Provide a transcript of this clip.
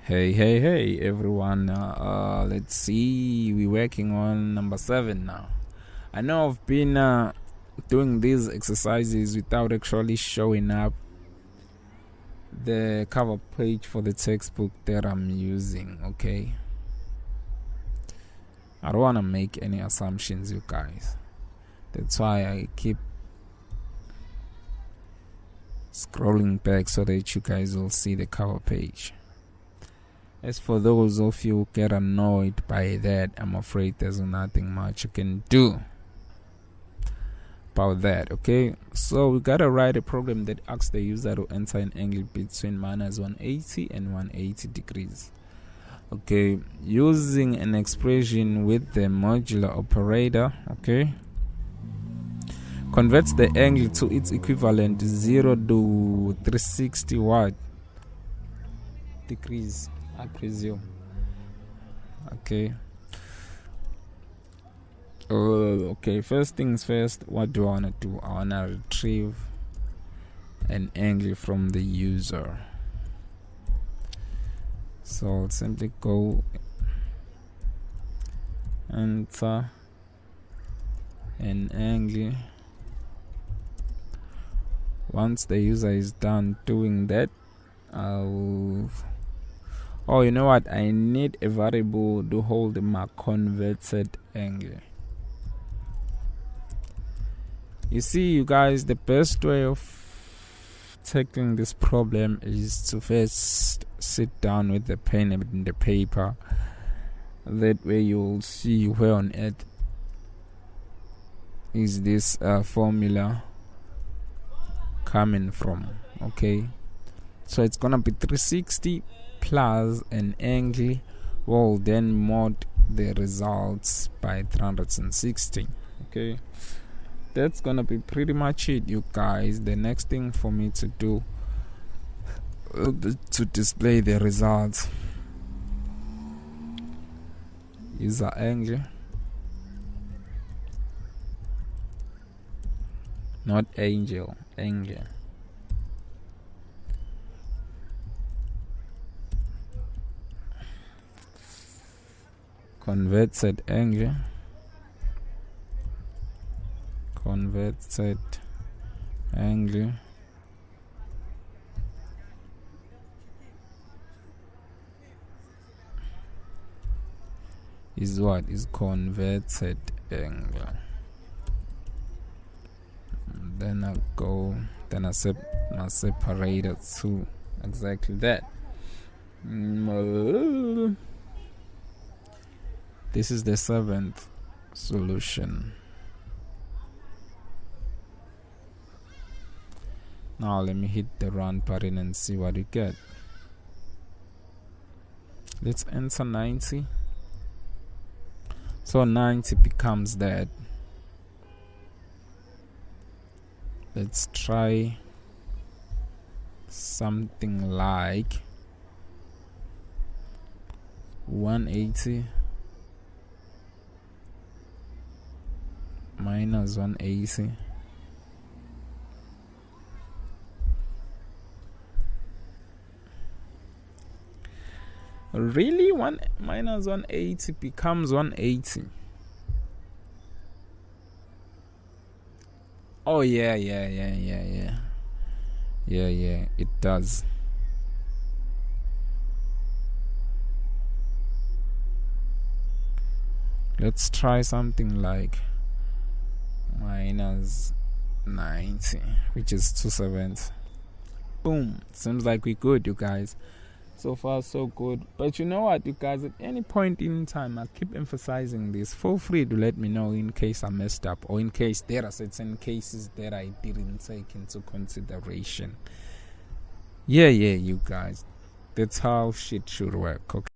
Hey, everyone. Let's see. We're working on number 7 now. I know I've been doing these exercises without actually showing up the cover page for the textbook that I'm using, okay? I don't want to make any assumptions, you guys. That's why I keep scrolling back so that you guys will see the cover page. As for those of you who get annoyed by that, I'm afraid there's nothing much you can do about that, okay? So we gotta write a program that asks the user to enter an angle between minus 180 and 180 degrees. Okay, using an expression with the modular operator, okay, converts the angle to its equivalent 0 to 360 what? Degrees, I presume. Okay. Okay, first things first, what do I want to do? I want to retrieve an angle from the user. So I'll simply go enter an angle. Once the user is done doing that, you know what? I need a variable to hold my converted angle. You see, you guys, the best way of tackling this problem is to first sit down with the pen and the paper. That way you'll see where on earth is this formula coming from, okay? So it's gonna be 360 plus an angle. We'll then mod the results by 360, okay? That's gonna be pretty much it, you guys. The next thing for me to do to display the results, user angle, not angle. Converted angle. Is what is converted angle. Then I separate it to exactly that. This is the 7th solution. Now let me hit the run button and see what we get. Let's enter 90. So 90 becomes that. Let's try something like 180 minus 180. Really? 1 minus 180 becomes 180. Oh yeah, it does. Let's try something like minus 90, which is 2/7. Boom. Seems like we're good, you guys. So far so good. But you know what, you guys, at any point in time, I keep emphasizing this. Feel free to let me know in case I messed up, or in case there are certain cases that I didn't take into consideration. Yeah, you guys, that's how shit should work, okay?